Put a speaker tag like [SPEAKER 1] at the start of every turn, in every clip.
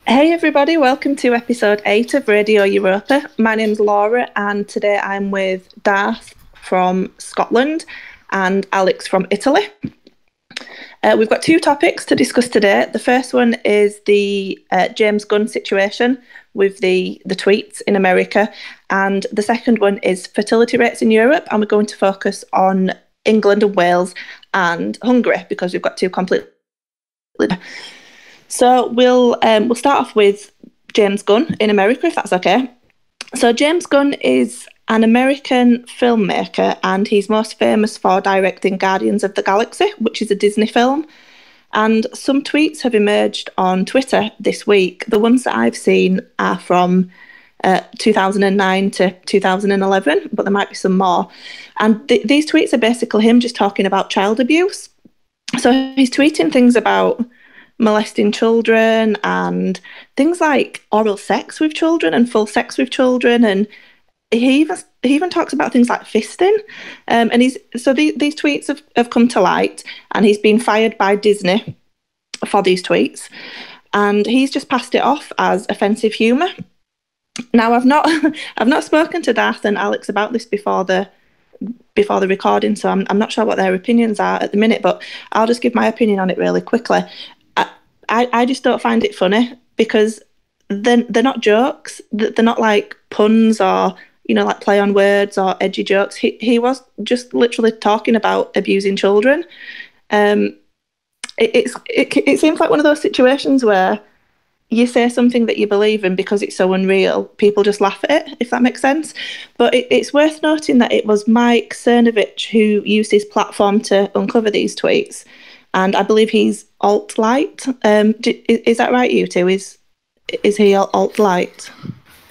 [SPEAKER 1] Hey everybody, welcome to episode 8 of Radio Europa. My name's Laura and today I'm with Darth from Scotland and Alex from Italy. We've got 2 topics to discuss today. The first one is the Jame Gunn situation with the tweets in America, and the second one is fertility rates in Europe, and we're going to focus on England and Wales and Hungary because we've got 2 completely. So we'll start off with Jame Gunn in America, if that's okay. So Jame Gunn is an American filmmaker, and he's most famous for directing Guardians of the Galaxy, which is a Disney film. And some tweets have emerged on Twitter this week. The ones that I've seen are from 2009 to 2011, but there might be some more. And these tweets are basically him just talking about child abuse. So he's tweeting things about molesting children and things like oral sex with children and full sex with children, and he even talks about things like fisting. And these tweets have come to light, and he's been fired by Disney for these tweets, and he's just passed it off as offensive humour. Now I've not spoken to Darth and Alex about this before the recording, so I'm not sure what their opinions are at the minute, but I'll just give my opinion on it really quickly. I just don't find it funny because they're not jokes. They're not like puns or, like play on words or edgy jokes. He was just literally talking about abusing children. It seems like one of those situations where you say something that you believe in because it's so unreal, people just laugh at it, if that makes sense. But it's worth noting that it was Mike Cernovich who used his platform to uncover these tweets. And I believe he's alt-light. Is that right, you two? Is he alt-light?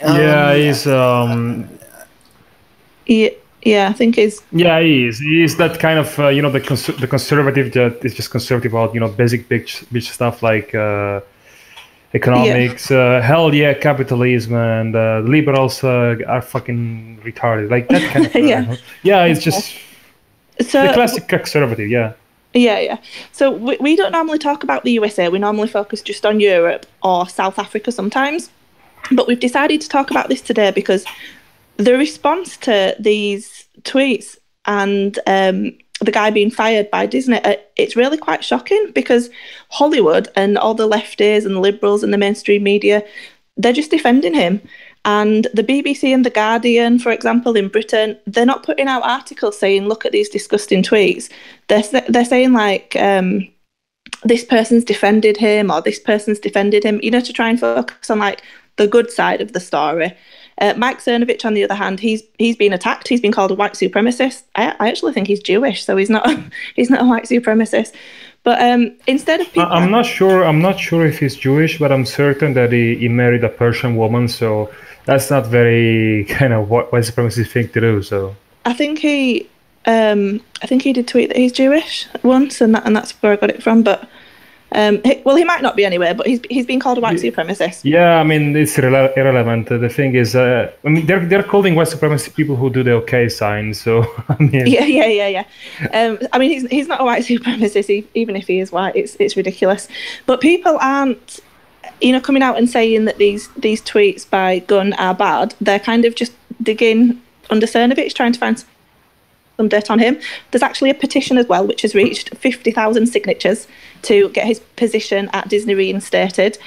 [SPEAKER 2] Yeah, he's...
[SPEAKER 1] Yeah, I think he's...
[SPEAKER 2] Yeah, he is. He is that kind of, the conservative that is just conservative about, basic bitch stuff like economics, capitalism, and liberals are fucking retarded. Like that kind of... yeah, it's just the classic conservative, yeah.
[SPEAKER 1] Yeah. So we don't normally talk about the USA. We normally focus just on Europe or South Africa sometimes. But we've decided to talk about this today because the response to these tweets and the guy being fired by Disney, it's really quite shocking because Hollywood and all the lefties and the liberals and the mainstream media, they're just defending him. And the BBC and The Guardian, for example, in Britain, they're not putting out articles saying, look at these disgusting tweets. They're saying like, this person's defended him or this person's defended him, to try and focus on like the good side of the story. Mike Cernovich, on the other hand, he's been attacked. He's been called a white supremacist. I actually think he's Jewish, so he's not a white supremacist. But instead of people...
[SPEAKER 2] I'm not sure if he's Jewish, but I'm certain that he married a Persian woman, so that's not very kind of white supremacist thing to do. So
[SPEAKER 1] I think he did tweet that he's Jewish once, and that's where I got it from. But he might not be anyway. But he's been called a white supremacist.
[SPEAKER 2] Yeah, I mean it's irrelevant. The thing is, they're calling white supremacist people who do the OK sign. So I mean,
[SPEAKER 1] yeah. I mean he's not a white supremacist. Even if he is white, it's ridiculous. But people aren't, coming out and saying that these tweets by Gunn are bad. They're kind of just digging under Cernovich, trying to find some dirt on him. There's actually a petition as well, which has reached 50,000 signatures to get his position at Disney reinstated.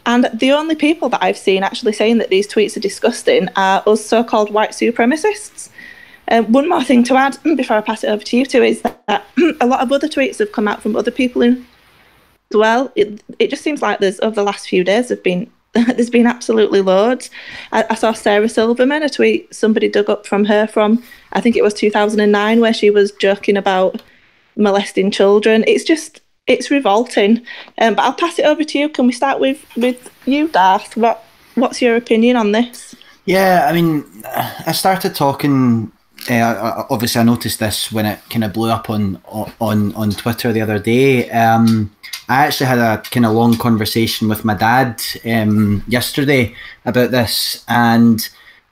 [SPEAKER 1] And the only people that I've seen actually saying that these tweets are disgusting are us so-called white supremacists. One more thing to add before I pass it over to you two is that a lot of other tweets have come out from other people as well. It just seems like over the last few days there's been absolutely loads. I saw Sarah Silverman, a tweet somebody dug up from her from, I think it was 2009, where she was joking about molesting children. It's revolting. But I'll pass it over to you. Can we start with you, Darth? What's your opinion on this?
[SPEAKER 3] Yeah, I mean, I started talking. Obviously, I noticed this when it kind of blew up on Twitter the other day. I actually had a kind of long conversation with my dad yesterday about this, and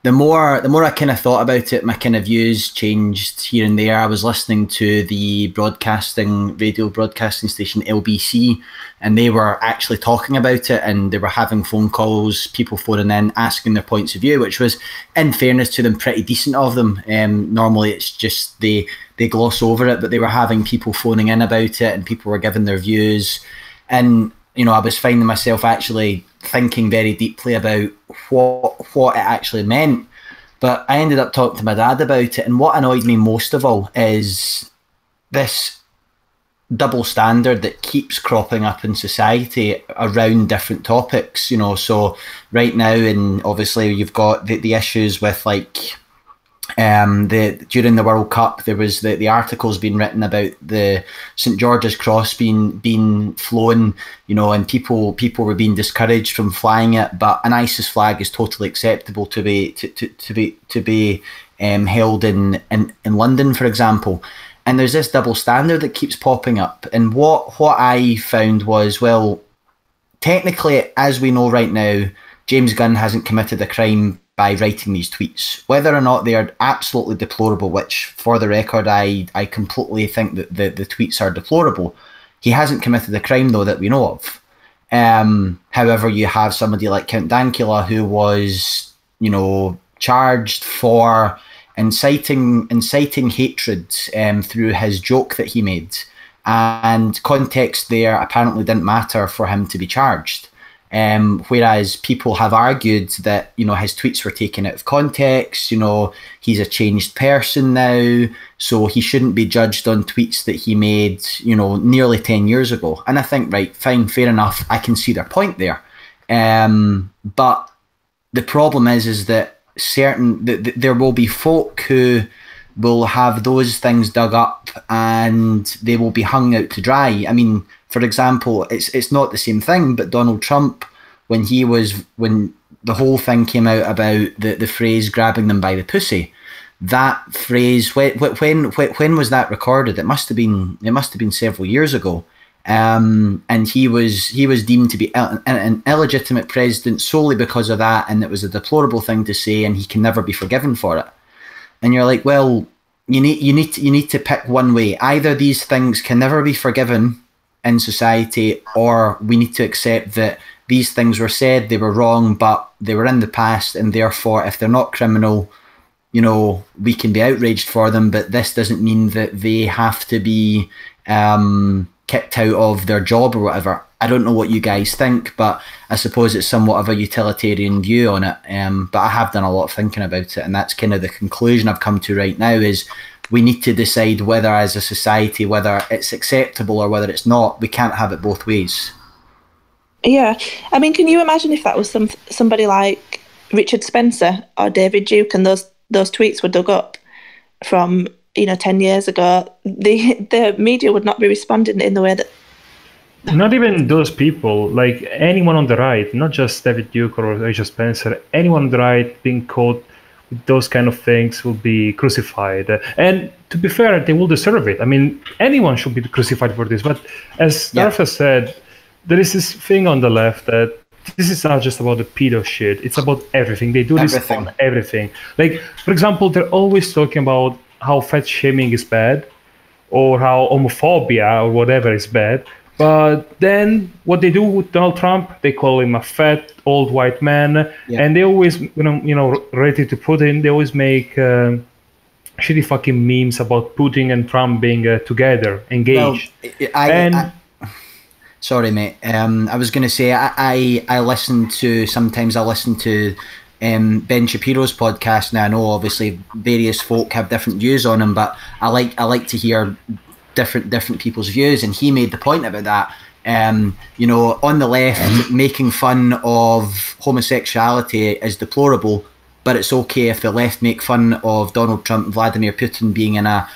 [SPEAKER 3] the more I kind of thought about it, my kind of views changed here and there. I was listening to the radio broadcasting station LBC, and they were actually talking about it, and they were having phone calls, people phoning in, asking their points of view, which was, in fairness to them, pretty decent of them. Normally it's just they gloss over it, but they were having people phoning in about it, and people were giving their views. And, you know, I was finding myself actually thinking very deeply about what it actually meant. But I ended up talking to my dad about it, and what annoyed me most of all is this double standard that keeps cropping up in society around different topics, you know. So right now, and obviously you've got the issues with, like, during the World Cup, there was the articles being written about the St George's Cross being flown, you know, and people were being discouraged from flying it. But an ISIS flag is totally acceptable to be held in London, for example. And there's this double standard that keeps popping up. And what I found was, well, technically, as we know right now, Jame Gunn hasn't committed a crime by writing these tweets. Whether or not they are absolutely deplorable, which, for the record, I completely think that the tweets are deplorable. He hasn't committed a crime, though, that we know of. However, you have somebody like Count Dankula, who was, you know, charged for inciting hatred through his joke that he made. And context there apparently didn't matter for him to be charged. Whereas people have argued that, you know, his tweets were taken out of context, you know, he's a changed person now, so he shouldn't be judged on tweets that he made, you know, nearly 10 years ago. And I think, right, fine, fair enough, I can see their point there. But the problem is that there will be folk who will have those things dug up and they will be hung out to dry. I mean, for example, it's not the same thing, but Donald Trump, when the whole thing came out about the phrase "grabbing them by the pussy," that phrase, when was that recorded? It must have been several years ago. And he was deemed to be an illegitimate president solely because of that, and it was a deplorable thing to say, and he can never be forgiven for it. And you're like, well, you need to pick one way. Either these things can never be forgiven in society, or we need to accept that these things were said, they were wrong, but they were in the past, and therefore, if they're not criminal, you know, we can be outraged for them, but this doesn't mean that they have to be kicked out of their job or whatever. I don't know what you guys think, but I suppose it's somewhat of a utilitarian view on it. But I have done a lot of thinking about it, and that's kind of the conclusion I've come to right now, is we need to decide whether, as a society, whether it's acceptable or whether it's not. We can't have it both ways.
[SPEAKER 1] Yeah. I mean, can you imagine if that was somebody like Richard Spencer or David Duke, and those tweets were dug up from, you know, 10 years ago? The media would not be responding in the way that...
[SPEAKER 2] Not even those people, like anyone on the right, not just David Duke or Richard Spencer, anyone on the right being caught with those kind of things will be crucified. And to be fair, they will deserve it. I mean, anyone should be crucified for this. But as Darth has said, there is this thing on the left that this is not just about the pedo shit. It's about everything. They do this on everything. Like, for example, they're always talking about how fat shaming is bad, or how homophobia or whatever is bad. But then what they do with Donald Trump, they call him a fat old white man, and they always, you know, related to Putin, they always make shitty fucking memes about Putin and Trump being together, engaged.
[SPEAKER 3] Well, sorry, mate. I was going to say I listen to Ben Shapiro's podcast. Now I know obviously various folk have different views on him, but I like to hear different people's views, and he made the point about that. You know, on the left, making fun of homosexuality is deplorable, but it's okay if the left make fun of Donald Trump and Vladimir Putin being in a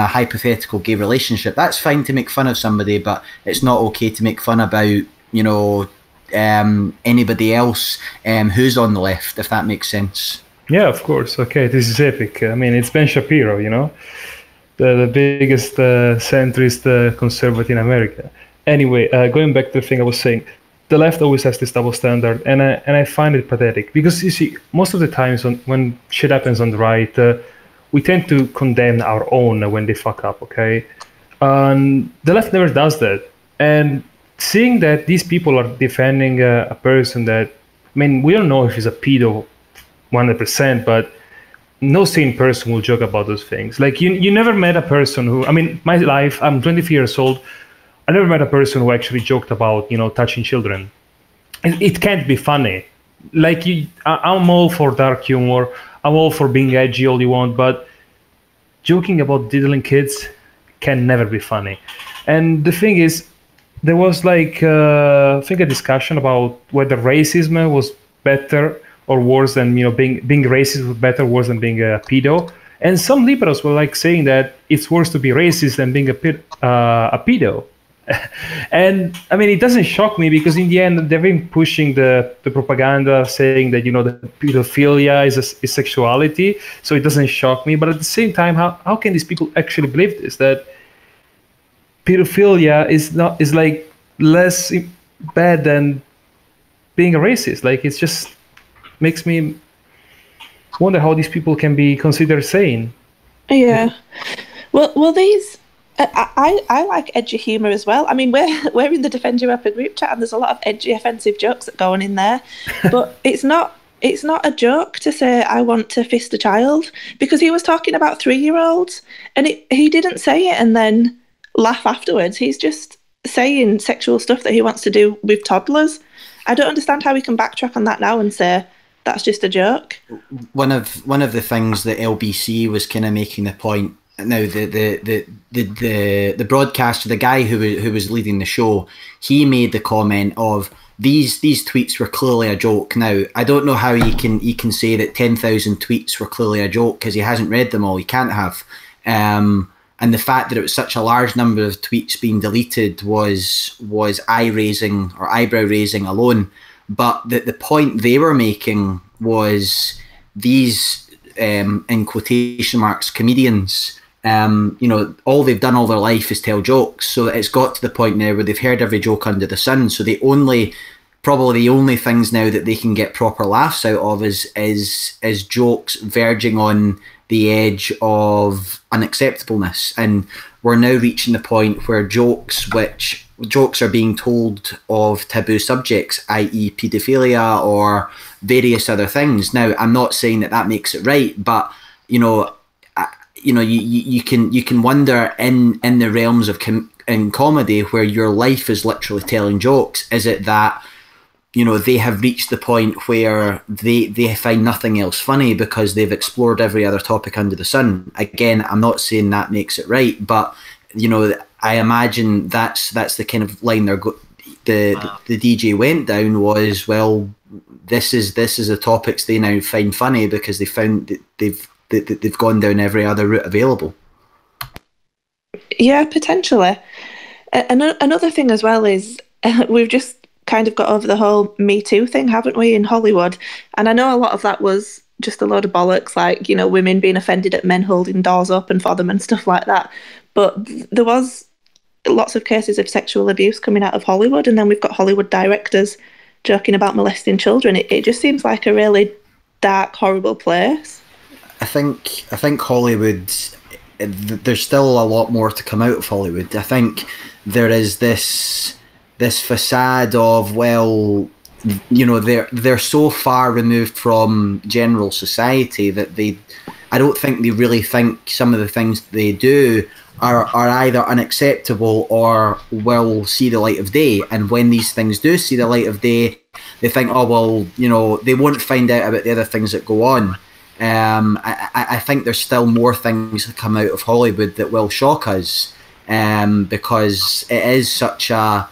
[SPEAKER 3] hypothetical gay relationship. That's fine to make fun of somebody, but it's not okay to make fun about, you know, anybody else who's on the left, if that makes sense.
[SPEAKER 2] Yeah, of course. Okay, this is epic. I mean, it's Ben Shapiro, you know, the biggest centrist conservative in America. Anyway, going back to the thing I was saying, the left always has this double standard, and I find it pathetic, because you see, most of the times when shit happens on the right, we tend to condemn our own when they fuck up, okay? The left never does that. And seeing that these people are defending a person that, I mean, we don't know if he's a pedo 100%, but no sane person will joke about those things. Like, you never met a person who, I mean, my life, I'm 23 years old, I never met a person who actually joked about, touching children. It can't be funny. Like, I'm all for dark humor, I'm all for being edgy all you want, but joking about diddling kids can never be funny. And the thing is, there was like, I think, a discussion about whether racism was better or worse than, being racist was better or worse than being a pedo. And some liberals were like saying that it's worse to be racist than being a pedo. And I mean, it doesn't shock me, because in the end, they've been pushing the propaganda saying that, the pedophilia is sexuality. So it doesn't shock me. But at the same time, how can these people actually believe this? That pedophilia is like less bad than being a racist. Like, it just makes me wonder how these people can be considered sane.
[SPEAKER 1] Yeah. Well, these. I like edgy humour as well. I mean, we're in the Defend Europa group chat, and there's a lot of edgy, offensive jokes that go on in there. But it's not a joke to say I want to fist a child, because he was talking about 3-year-olds, and he didn't say it and then laugh afterwards. He's just saying sexual stuff that he wants to do with toddlers. I don't understand how we can backtrack on that now and say that's just a joke.
[SPEAKER 3] One of the things that LBC was kind of making the point. Now, the broadcaster, the guy who was leading the show, he made the comment of these tweets were clearly a joke. Now, I don't know how he can say that 10,000 tweets were clearly a joke, because he hasn't read them all. He can't have. And the fact that it was such a large number of tweets being deleted was eye-raising or eyebrow-raising alone. But the point they were making was these, in quotation marks, comedians, all they've done all their life is tell jokes. So it's got to the point now where they've heard every joke under the sun. So probably the only things now that they can get proper laughs out of is jokes verging on the edge of unacceptableness. And we're now reaching the point where jokes are being told of taboo subjects, i.e. paedophilia or various other things. Now, I'm not saying that makes it right, but you can wonder in the realms of in comedy, where your life is literally telling jokes, is it that they have reached the point where they find nothing else funny because they've explored every other topic under the sun? Again, I'm not saying that makes it right, but I imagine that's the kind of line the DJ went down was, well, this is the topics they now find funny because they found that they've gone down every other route available.
[SPEAKER 1] Yeah, potentially. Another thing as well is we've just kind of got over the whole Me Too thing, haven't we, in Hollywood? And I know a lot of that was just a load of bollocks, like, women being offended at men holding doors open for them and stuff like that. But there was lots of cases of sexual abuse coming out of Hollywood, and then we've got Hollywood directors joking about molesting children. It just seems like a really dark, horrible place.
[SPEAKER 3] I think Hollywood, there's still a lot more to come out of Hollywood. I think there is this facade of, well, they're so far removed from general society that I don't think they really think some of the things they do are either unacceptable or will see the light of day. And when these things do see the light of day, they think, oh, well, they won't find out about the other things that go on. I think there's still more things that come out of Hollywood that will shock us, because it is such an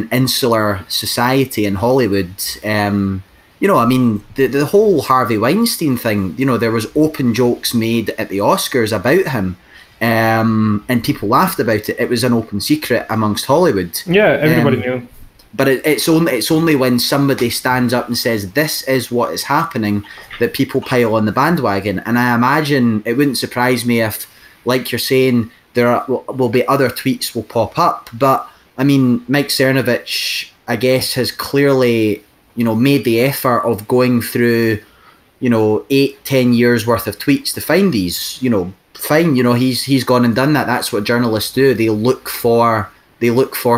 [SPEAKER 3] insular society in Hollywood. I mean, the whole Harvey Weinstein thing, there was open jokes made at the Oscars about him, and people laughed about it. It was an open secret amongst Hollywood.
[SPEAKER 2] Yeah, everybody knew.
[SPEAKER 3] But it's only when somebody stands up and says this is what is happening that people pile on the bandwagon. And I imagine it wouldn't surprise me if, like you're saying, will be other tweets will pop up. But I mean, Mike Cernovich I guess, has clearly, made the effort of going through, 8-10 years worth of tweets to find these. Fine. He's gone and done that. That's what journalists do. They look for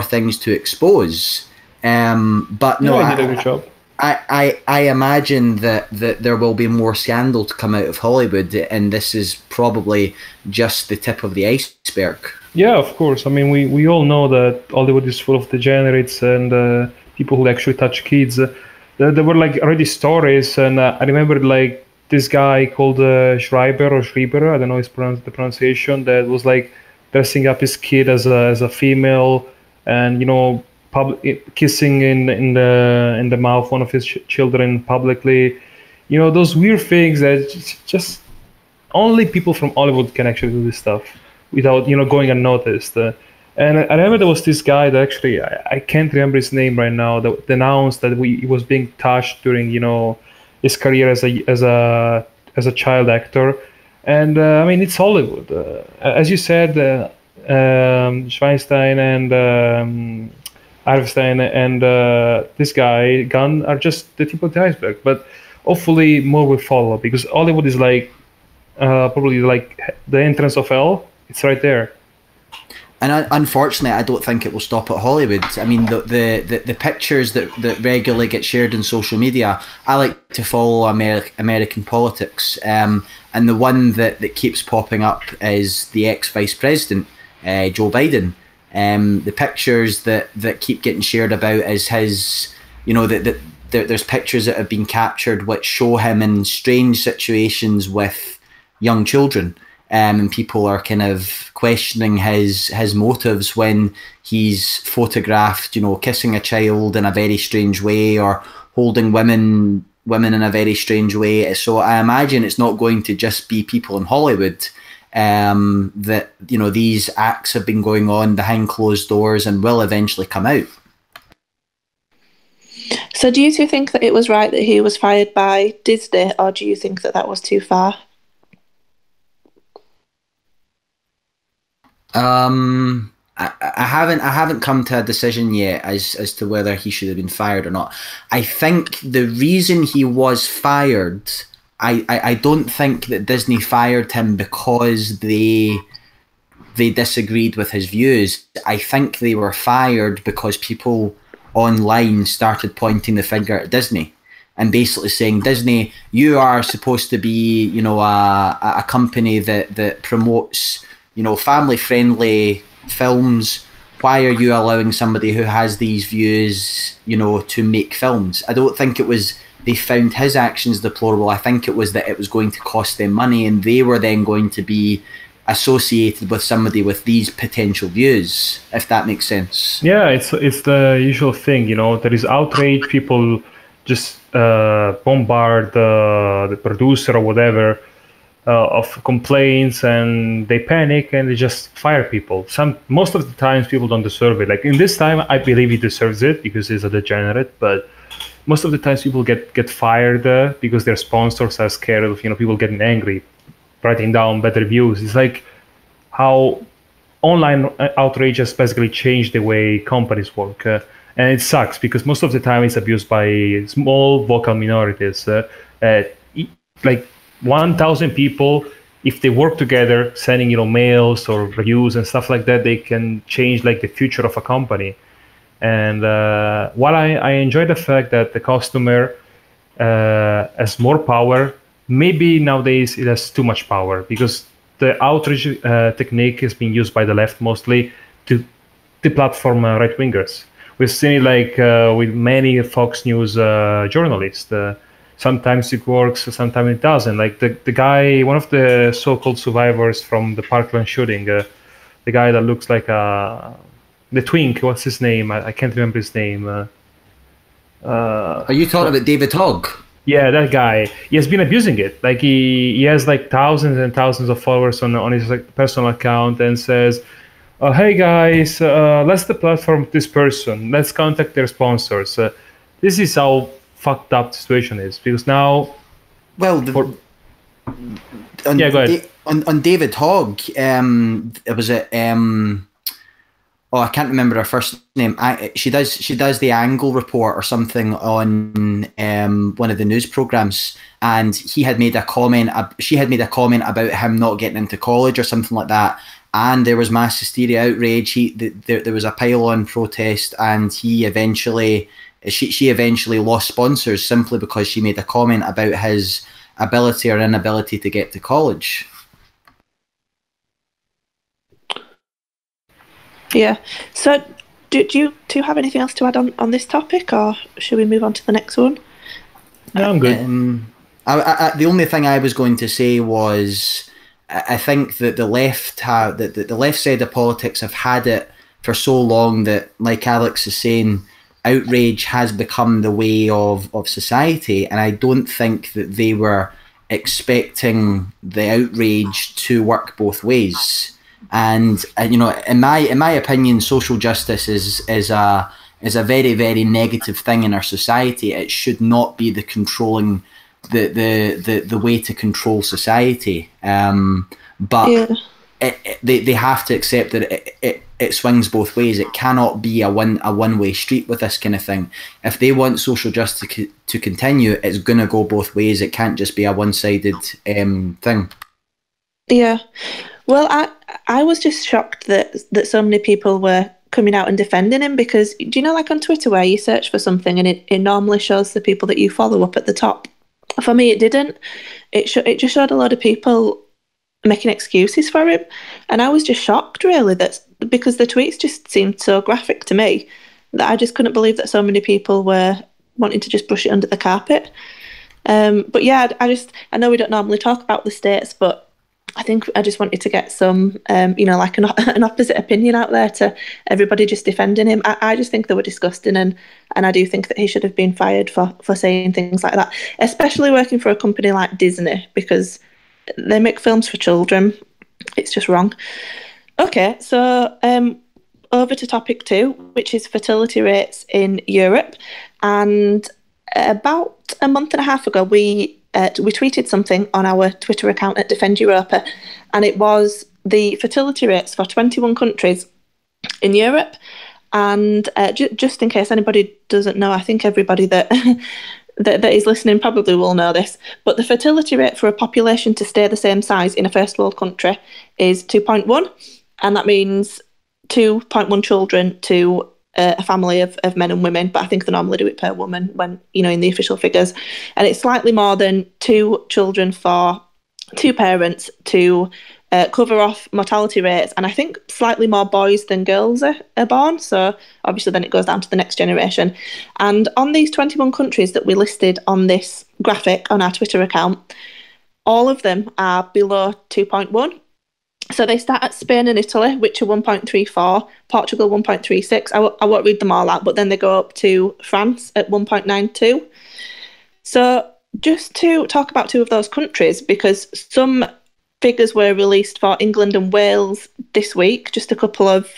[SPEAKER 3] things to expose. But no,
[SPEAKER 2] he did a good job.
[SPEAKER 3] I imagine that there will be more scandal to come out of Hollywood, and this is probably just the tip of the iceberg.
[SPEAKER 2] Yeah, of course. I mean, we all know that Hollywood is full of degenerates and people who actually touch kids. There were like already stories, and I remember like this guy called Schreiber, I don't know the pronunciation, that was like dressing up his kid as a female, and kissing in the mouth one of his children publicly. Those weird things that just only people from Hollywood can actually do this stuff without going unnoticed. And I remember there was this guy that actually I can't remember his name right now, that announced that he was being touched during his career as a child actor. And I mean, it's Hollywood, as you said. Schweinstein and Arvstein and this guy Gunn are just the tip of the iceberg, but hopefully more will follow, because Hollywood is like probably like the entrance of hell. It's right there.
[SPEAKER 3] And unfortunately, I don't think it will stop at Hollywood. I mean, the pictures that regularly get shared in social media, I like to follow American politics, and the one that keeps popping up is the ex-vice president, Joe Biden. The pictures that keep getting shared about is his, there's pictures that have been captured which show him in strange situations with young children. And people are kind of questioning his motives when he's photographed, kissing a child in a very strange way, or holding women in a very strange way. So I imagine it's not going to just be people in Hollywood that these acts have been going on behind closed doors and will eventually come out.
[SPEAKER 1] So do you two think that it was right that he was fired by Disney, or do you think that was too far?
[SPEAKER 3] I haven't come to a decision yet as to whether he should have been fired or not. I think the reason he was fired, I don't think that Disney fired him because they disagreed with his views. I think they were fired because people online started pointing the finger at Disney and basically saying, Disney, you are supposed to be, a company that promotes, family-friendly films. Why are you allowing somebody who has these views, to make films? I don't think it was they found his actions deplorable. I think it was that it was going to cost them money, and they were then going to be associated with somebody with these potential views, if that makes sense.
[SPEAKER 2] Yeah, it's the usual thing, there is outrage, people just bombard the producer or whatever of complaints, and they panic and they just fire people. Most of the times people don't deserve it. Like in this time, I believe he deserves it because he's a degenerate, but most of the times people get fired because their sponsors are scared of people getting angry, writing down bad reviews. It's like how online outrage has basically changed the way companies work, and it sucks because most of the time it's abused by small vocal minorities. Like 1,000 people, if they work together, sending mails or reviews and stuff like that, they can change like the future of a company. And while I enjoy the fact that the customer has more power, maybe nowadays it has too much power, because the outrage technique is being used by the left mostly to deplatform right-wingers. We've seen it like with many Fox News journalists. Sometimes it works, sometimes it doesn't. Like the guy, one of the so-called survivors from the Parkland shooting, the guy that looks like the twink, what's his name? I can't remember his name.
[SPEAKER 3] Are you talking about David Hogg?
[SPEAKER 2] Yeah, that guy. He has been abusing it. Like he has like thousands and thousands of followers on his personal account, and says, "Hey guys, let's deplatform this person. Let's contact their sponsors." This is how fucked up the situation is, because now.
[SPEAKER 3] Well,
[SPEAKER 2] go ahead.
[SPEAKER 3] On David Hogg, it was I can't remember her first name. She does the Angle Report or something on one of the news programs, and he had made a comment. She had made a comment about him not getting into college or something like that, and there was mass hysteria, outrage. There was a pile-on protest, and she eventually lost sponsors simply because she made a comment about his ability or inability to get to college.
[SPEAKER 1] Yeah. So do you have anything else to add on this topic, or should we move on to the next one?
[SPEAKER 2] No, I'm good.
[SPEAKER 3] The only thing I was going to say was I think that the left side of politics have had it for so long that, like Alex is saying, outrage has become the way of society, and I don't think that they were expecting the outrage to work both ways. And you know, in my opinion, social justice is a very, very negative thing in our society. It should not be the controlling the way to control society. But they have to accept that it swings both ways. It cannot be a one-way street with this kind of thing. If they want social justice to continue, it's going to go both ways. It can't just be a one-sided thing.
[SPEAKER 1] Yeah. Well, I was just shocked that so many people were coming out and defending him, because do you know, like on Twitter where you search for something and it normally shows the people that you follow up at the top? For me, it didn't. It just showed a lot of people making excuses for him, and I was just shocked, really, because the tweets just seemed so graphic to me that I just couldn't believe that so many people were wanting to just brush it under the carpet. But yeah, I know we don't normally talk about the states, but I think I just wanted to get some, like an opposite opinion out there to everybody just defending him. I just think they were disgusting, and I do think that he should have been fired for saying things like that, especially working for a company like Disney, because they make films for children. It's just wrong. Okay, so over to topic 2, which is fertility rates in Europe. And about a month and a half ago, we tweeted something on our Twitter account at DefendEvropa, and it was the fertility rates for 21 countries in Europe. And just in case anybody doesn't know, I think everybody that is listening probably will know this, but the fertility rate for a population to stay the same size in a first world country is 2.1, and that means 2.1 children to a family of men and women, but I think they normally do it per woman when, in the official figures. And it's slightly more than 2 children for 2 parents to cover off mortality rates. And I think slightly more boys than girls are born. So obviously then it goes down to the next generation. And on these 21 countries that we listed on this graphic on our Twitter account, all of them are below 2.1. So they start at Spain and Italy, which are 1.34, Portugal 1.36. I won't read them all out, but then they go up to France at 1.92. So just to talk about 2 of those countries, because some figures were released for England and Wales this week, just a couple of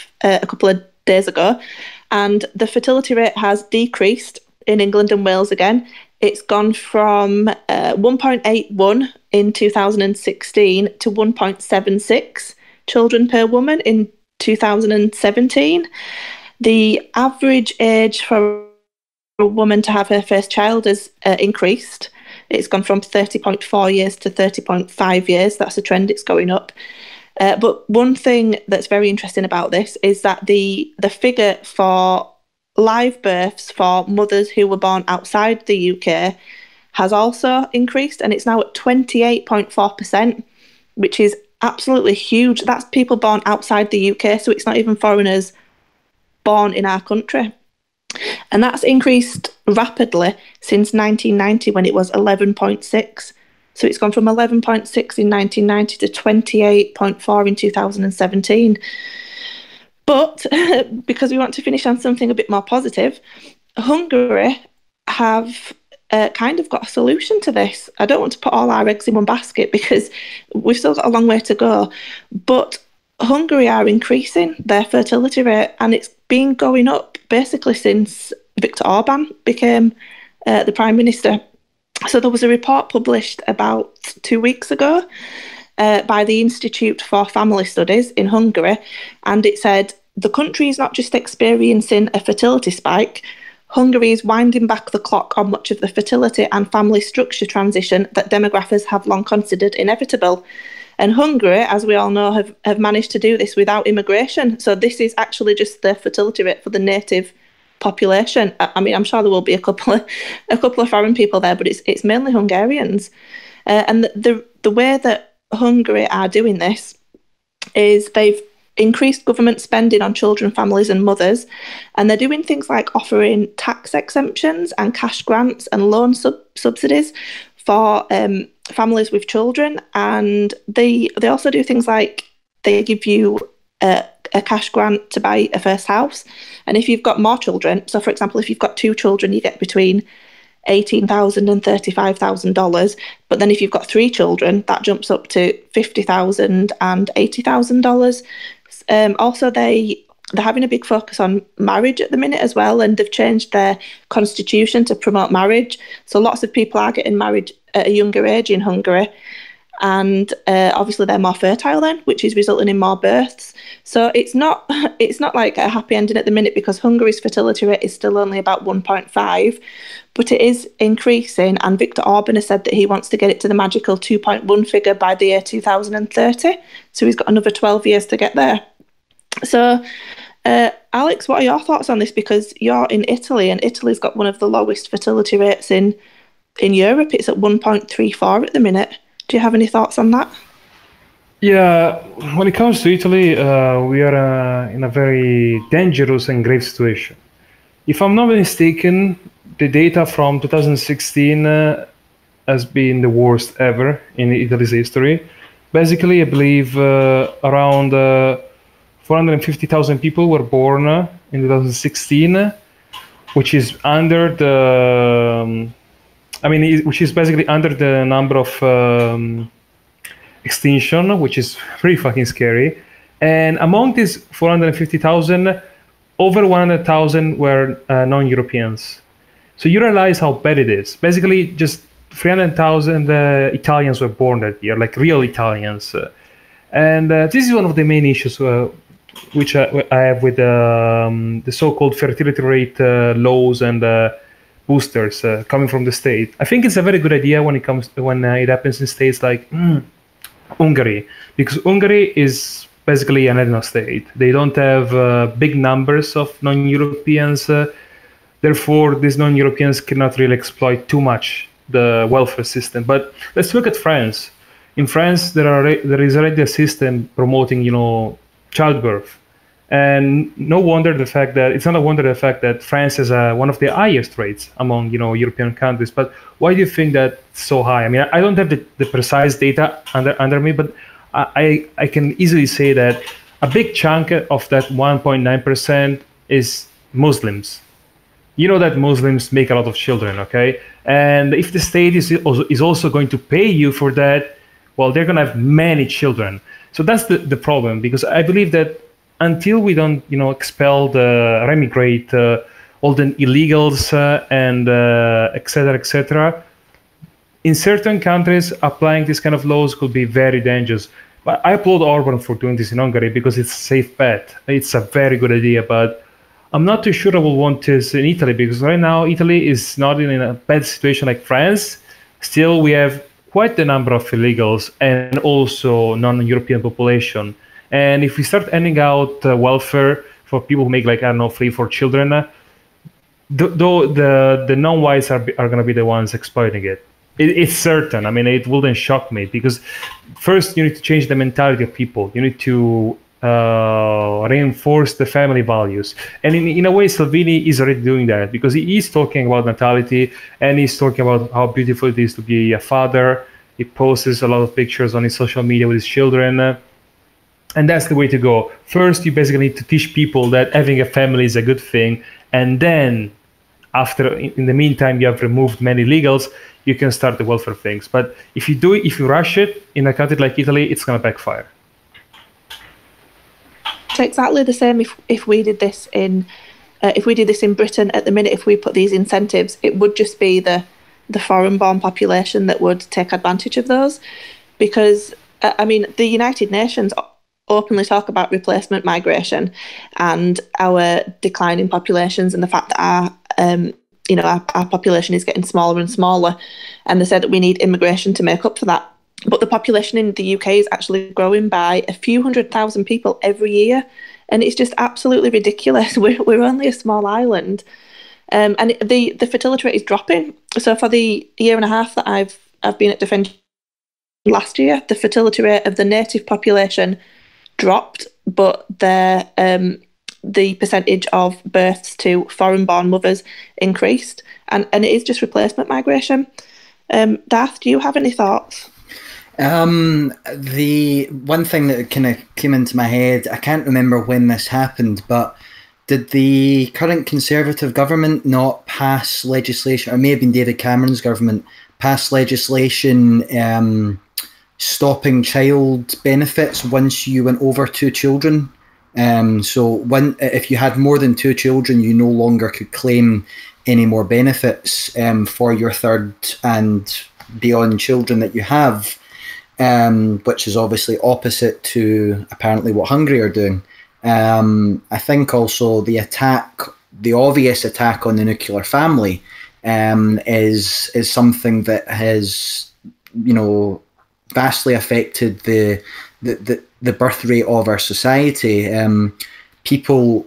[SPEAKER 1] days ago, and the fertility rate has decreased in England and Wales again. It's gone from 1.81 in 2016 to 1.76 children per woman in 2017. The average age for a woman to have her first child has increased. It's gone from 30.4 years to 30.5 years. That's a trend, it's going up. But one thing that's very interesting about this is that the figure for live births for mothers who were born outside the UK has also increased, and it's now at 28.4%, which is absolutely huge. That's people born outside the UK, so it's not even foreigners born in our country. And that's increased rapidly since 1990, when it was 11.6. So it's gone from 11.6 in 1990 to 28.4 in 2017. But because we want to finish on something a bit more positive, Hungary have kind of got a solution to this. I don't want to put all our eggs in one basket because we've still got a long way to go. But Hungary are increasing their fertility rate, and it's been going up basically since Viktor Orban became the Prime Minister. So there was a report published about 2 weeks ago by the Institute for Family Studies in Hungary, and it said the country is not just experiencing a fertility spike, Hungary is winding back the clock on much of the fertility and family structure transition that demographers have long considered inevitable. And Hungary, as we all know, have managed to do this without immigration. So this is actually just the fertility rate for the native population. I mean, I'm sure there will be a couple of foreign people there, but it's mainly Hungarians. And the way that Hungary are doing this is they've increased government spending on children, families and mothers, and they're doing things like offering tax exemptions and cash grants and loan subsidies for families with children. And they also do things like they give you a cash grant to buy a first house, and if you've got more children, so for example if you've got 2 children, you get between $18,000 and $35,000, but then if you've got 3 children, that jumps up to $50,000 and $80,000. Also, they're having a big focus on marriage at the minute as well, and they've changed their constitution to promote marriage. So lots of people are getting married at a younger age in Hungary, and obviously they're more fertile then, which is resulting in more births. So it's not like a happy ending at the minute, because Hungary's fertility rate is still only about 1.5, but it is increasing, and Viktor Orban has said that he wants to get it to the magical 2.1 figure by the year 2030. So he's got another 12 years to get there. So, Alex, what are your thoughts on this? Because you're in Italy, and Italy's got one of the lowest fertility rates in Europe. It's at 1.34 at the minute. Do you have any thoughts on that?
[SPEAKER 2] Yeah, when it comes to Italy, we are in a very dangerous and grave situation. If I'm not mistaken, the data from 2016 has been the worst ever in Italy's history. Basically, I believe around 450,000 people were born in 2016, which is under the, which is basically under the number of extinction, which is pretty fucking scary. And among these 450,000, over 100,000 were non-Europeans. So you realize how bad it is. Basically, just 300,000 Italians were born that year, like real Italians. And this is one of the main issues which I have with the so-called fertility rate laws and boosters coming from the state. I think it's a very good idea when it happens in states like Hungary, because Hungary is basically an ethno state. They don't have big numbers of non-Europeans. Therefore, these non-Europeans cannot really exploit too much the welfare system. But let's look at France. In France, there is already a system promoting, childbirth, and it's not a wonder the fact that France has one of the highest rates among European countries. But why do you think that's so high? I mean, I don't have the precise data under me, but I can easily say that a big chunk of that 1.9% is Muslims. You know that Muslims make a lot of children, okay? And if the state is also going to pay you for that, well, they're going to have many children. So that's the problem, because I believe that until we don't, expel remigrate all the illegals and et cetera, in certain countries, applying this kind of laws could be very dangerous. But I applaud Orban for doing this in Hungary because it's a safe bet. It's a very good idea, but I'm not too sure I will want this in Italy, because right now Italy is not in a bad situation like France. Still, we have quite the number of illegals and also non-European population. And if we start handing out welfare for people who make 3-4 children, the non-whites are going to be the ones exploiting it. It's certain. I mean, it wouldn't shock me, because first you need to change the mentality of people. You need to reinforce the family values. And in a way, Salvini is already doing that, because he is talking about natality, and he's talking about how beautiful it is to be a father. He posts a lot of pictures on his social media with his children. And that's the way to go. First, you basically need to teach people that having a family is a good thing. And then in the meantime, you have removed many illegals, you can start the welfare things. But if you rush it in a country like Italy, it's going to backfire.
[SPEAKER 1] It's exactly the same if we did this in Britain at the minute. If we put these incentives, it would just be the foreign-born population that would take advantage of those, because the United Nations openly talk about replacement migration and our declining populations and the fact that our population is getting smaller and smaller, and they said that we need immigration to make up for that. But the population in the UK is actually growing by a few 100,000 people every year, and it's just absolutely ridiculous. We're only a small island, and the fertility rate is dropping. So for the year and a half that I've been at Defend, last year, the fertility rate of the native population dropped, but the percentage of births to foreign-born mothers increased, and it is just replacement migration. Darth, do you have any thoughts?
[SPEAKER 3] The one thing that kind of came into my head, I can't remember when this happened, but did the current Conservative government not pass legislation, or it may have been David Cameron's government, pass legislation stopping child benefits once you went over 2 children? So if you had more than 2 children, you no longer could claim any more benefits for your third and beyond children that you have, which is obviously opposite to apparently what Hungary are doing. I think also the obvious attack on the nuclear family is something that has, vastly affected the birth rate of our society. People,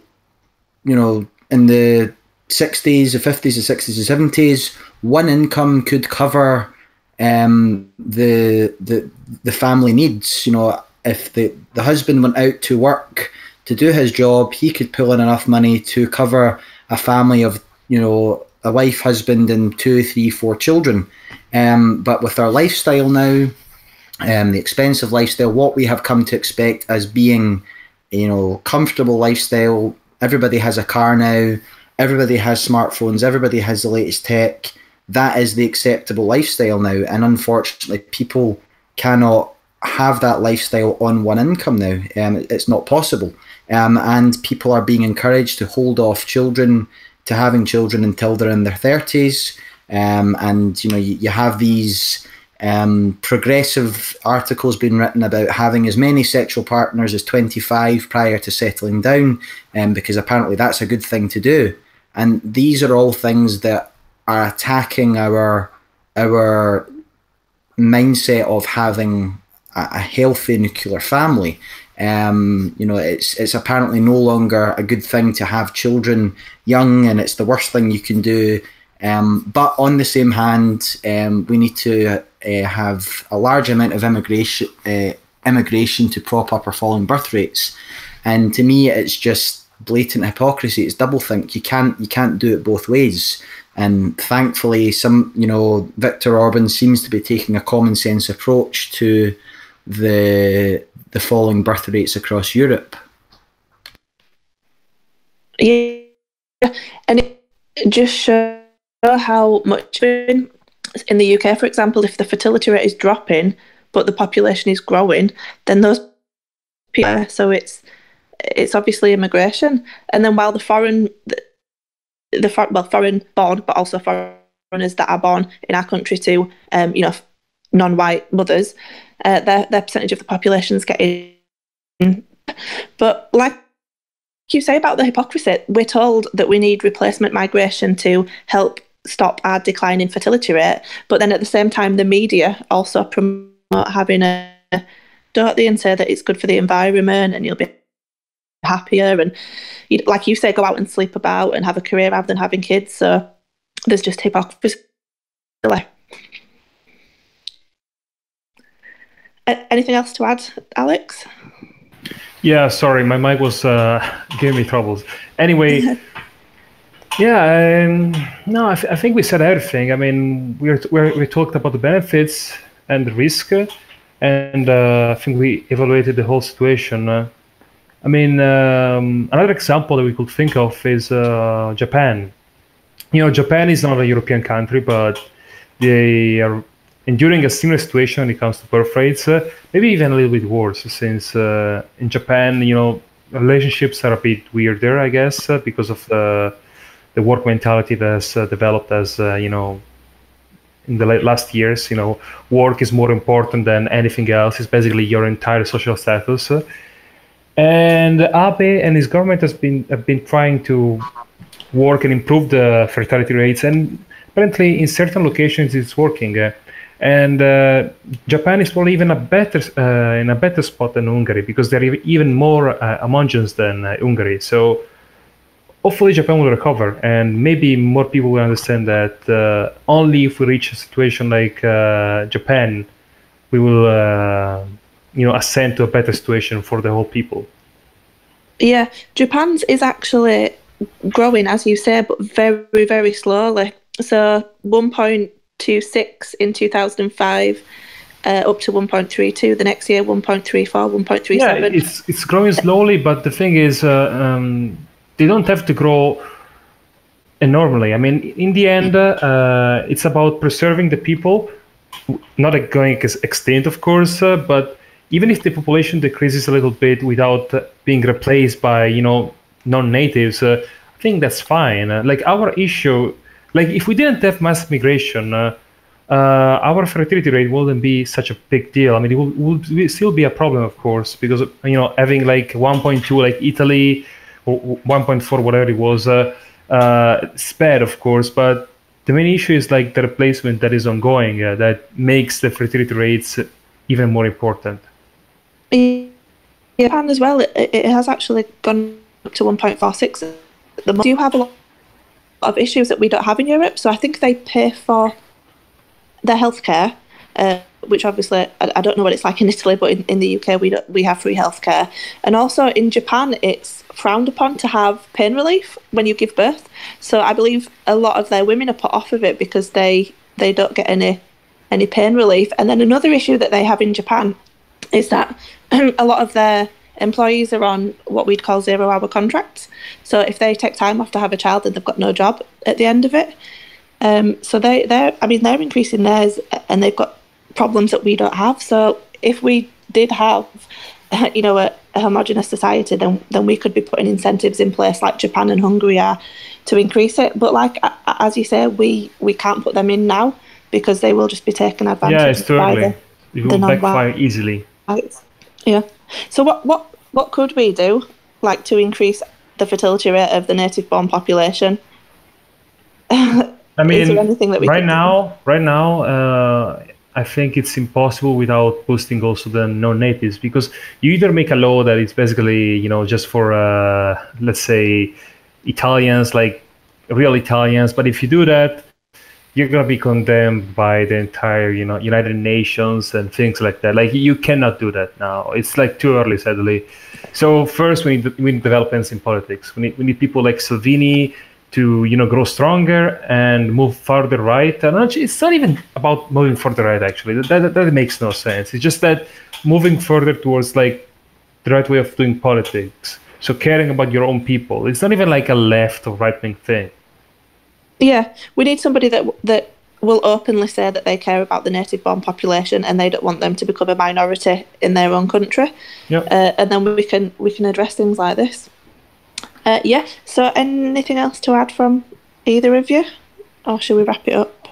[SPEAKER 3] in the 60s, the 50s, the 60s, the 70s, one income could cover the family needs. If the husband went out to work to do his job, he could pull in enough money to cover a family of, a wife, husband, and 2, 3, 4 children. But with our lifestyle now, the expensive lifestyle, what we have come to expect as being, comfortable lifestyle. Everybody has a car now. Everybody has smartphones. Everybody has the latest tech. That is the acceptable lifestyle now. And unfortunately, people cannot have that lifestyle on one income now. It's not possible. And people are being encouraged to hold off to having children until they're in their 30s. And, you have these progressive articles being written about having as many sexual partners as 25 prior to settling down, because apparently that's a good thing to do. And these are all things that are attacking our mindset of having a healthy nuclear family. It's apparently no longer a good thing to have children young, and it's the worst thing you can do. But on the same hand, we need to have a large amount of immigration to prop up our falling birth rates. And to me, it's just blatant hypocrisy. It's doublethink. You can't do it both ways. And thankfully, Viktor Orban seems to be taking a common sense approach to the falling birth rates across Europe.
[SPEAKER 1] Yeah, and it just shows how much in the UK, for example, if the fertility rate is dropping but the population is growing, then those people. So it's obviously immigration, and then while the foreign born, but also foreigners that are born in our country to non-white mothers, their percentage of the population is getting. But like you say about the hypocrisy, we're told that we need replacement migration to help stop our decline in fertility rate, but then at the same time the media also promote having don't they, and say that it's good for the environment and you'll be happier, and like you say, go out and sleep about and have a career rather than having kids. So there's just hypocrisy. Anything else to add, Alex?
[SPEAKER 2] Yeah, sorry, my mic was giving me troubles. Anyway, no, I think we said everything. I mean, we talked about the benefits and the risk, and I think we evaluated the whole situation. Another example that we could think of is Japan. Japan is not a European country, but they are enduring a similar situation when it comes to birth rates, maybe even a little bit worse, since in Japan, relationships are a bit weirder, I guess, because of the work mentality that's developed as, in the last years. Work is more important than anything else. It's basically your entire social status. And Abe and his government have been trying to work and improve the fertility rates, and apparently in certain locations it's working. And Japan is probably even in a better spot than Hungary, because they're even more homogeneous than Hungary. So hopefully Japan will recover, and maybe more people will understand that only if we reach a situation like Japan, we will ascend to a better situation for the whole people.
[SPEAKER 1] Yeah, Japan's is actually growing, as you say, but very, very slowly. So 1.26 in 2005, up to 1.32 the next year, 1.34, 1.37.
[SPEAKER 2] Yeah, it's growing slowly, but the thing is, they don't have to grow enormously. I mean, in the end, it's about preserving the people, not going extinct, of course, but even if the population decreases a little bit without being replaced by, non-natives, I think that's fine. Like our issue, like if we didn't have mass migration, our fertility rate wouldn't be such a big deal. I mean, it would still be a problem, of course, because, having like 1.2 like Italy, or 1.4, whatever it was, it's bad, of course, but the main issue is like the replacement that is ongoing, that makes the fertility rates even more important.
[SPEAKER 1] Japan as well, it has actually gone up to 1.46 at the moment. Do you have a lot of issues that we don't have in Europe? So I think they pay for their healthcare, which obviously I don't know what it's like in Italy, but in the UK we have free healthcare. And also in Japan, it's frowned upon to have pain relief when you give birth. So I believe a lot of their women are put off of it because they don't get any pain relief. And then another issue that they have in Japan is that a lot of their employees are on what we'd call 0-hour contracts. So if they take time off to have a child, then they've got no job at the end of it. So they're increasing theirs, and they've got problems that we don't have. So if we did have, a homogenous society, then we could be putting incentives in place like Japan and Hungary are to increase it. But like as you say, we can't put them in now because they will just be taken advantage of.
[SPEAKER 2] Yeah, it's too early. It will backfire easily.
[SPEAKER 1] Yeah. So what could we do, like, to increase the fertility rate of the native-born population?
[SPEAKER 2] I mean,
[SPEAKER 1] is there anything that we
[SPEAKER 2] right now, I think it's impossible without boosting also the non-natives, because you either make a law that is basically, just for, let's say, Italians, like real Italians, but if you do that, you're going to be condemned by the entire, United Nations and things like that. Like, you cannot do that now. It's like too early, sadly. So first, we need developments in politics. We need people like Salvini to, grow stronger and move further right. And it's not even about moving further right, actually. That makes no sense. It's just that moving further towards like the right way of doing politics. So caring about your own people. It's not even like a left or right-wing thing.
[SPEAKER 1] Yeah, we need somebody that will openly say that they care about the native-born population and they don't want them to become a minority in their own country.
[SPEAKER 2] Yeah.
[SPEAKER 1] And then we can address things like this. Yeah. So, anything else to add from either of you, or should we wrap it up?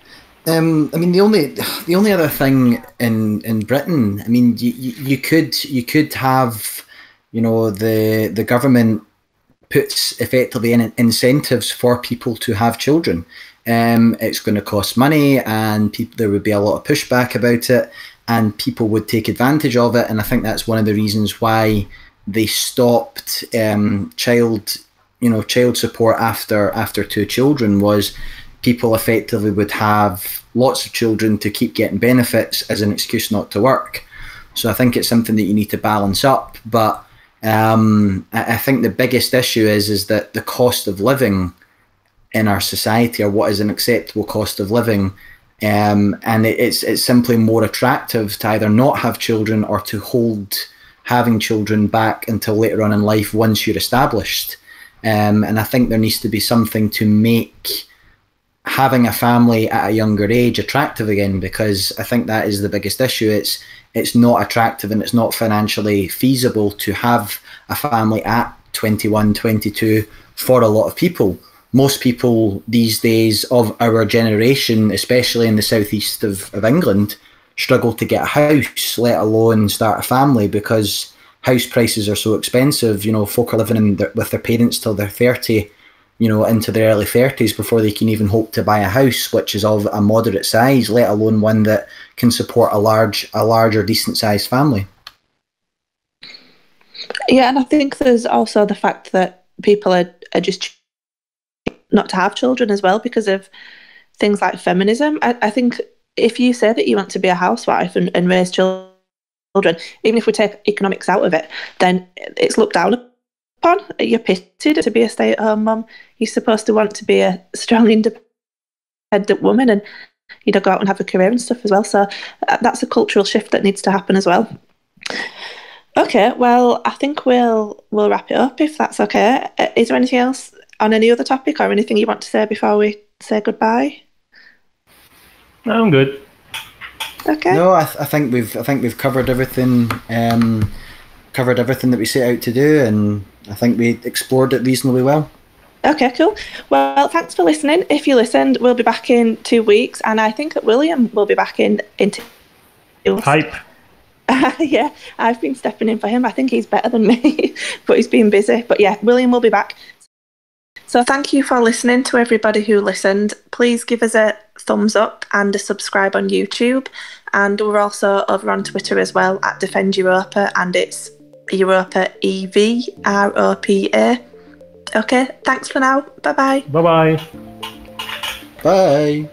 [SPEAKER 3] I mean, the only other thing in Britain, I mean, you could have, the government puts effectively in incentives for people to have children. It's going to cost money, and there would be a lot of pushback about it, and people would take advantage of it. And I think that's one of the reasons why they stopped child support after 2 children, was people effectively would have lots of children to keep getting benefits as an excuse not to work. So I think it's something that you need to balance up. But I think the biggest issue is that the cost of living in our society, or what is an acceptable cost of living, and it's simply more attractive to either not have children or to hold having children back until later on in life once you're established. And I think there needs to be something to make having a family at a younger age attractive again, because I think that is the biggest issue. It's not attractive, and it's not financially feasible to have a family at 21, 22 for a lot of people. Most people these days of our generation, especially in the southeast of England, struggle to get a house, let alone start a family, because house prices are so expensive. You know, folk are living with their parents till they're 30, you know, into their early 30s before they can even hope to buy a house, which is of a moderate size, let alone one that can support a large or decent sized family.
[SPEAKER 1] Yeah, and I think there's also the fact that people are just not to have children as well because of things like feminism. I think if you say that you want to be a housewife and raise children, even if we take economics out of it, then it's looked down upon. You're pitied to be a stay-at-home mum. You're supposed to want to be a strong, independent woman and, you know, go out and have a career and stuff as well. So that's a cultural shift that needs to happen as well. Okay, well, I think we'll wrap it up if that's okay. Is there anything else on any other topic or anything you want to say before we say goodbye?
[SPEAKER 2] No, I'm good.
[SPEAKER 1] Okay.
[SPEAKER 3] No, I think we've covered everything. Covered everything that we set out to do, and I think we explored it reasonably well. Okay, cool. Well, thanks for listening. If you listened, we'll be back in 2 weeks, and I think that William will be back in 2 weeks. Hype. Yeah, I've been stepping in for him. I think he's better than me, but he's been busy. But yeah, William will be back. So thank you for listening to everybody who listened. Please give us a thumbs up and a subscribe on YouTube. And we're also over on Twitter as well at DefendEvropa, and it's Europa EVROPA. Okay, thanks for now. Bye-bye. Bye-bye. Bye.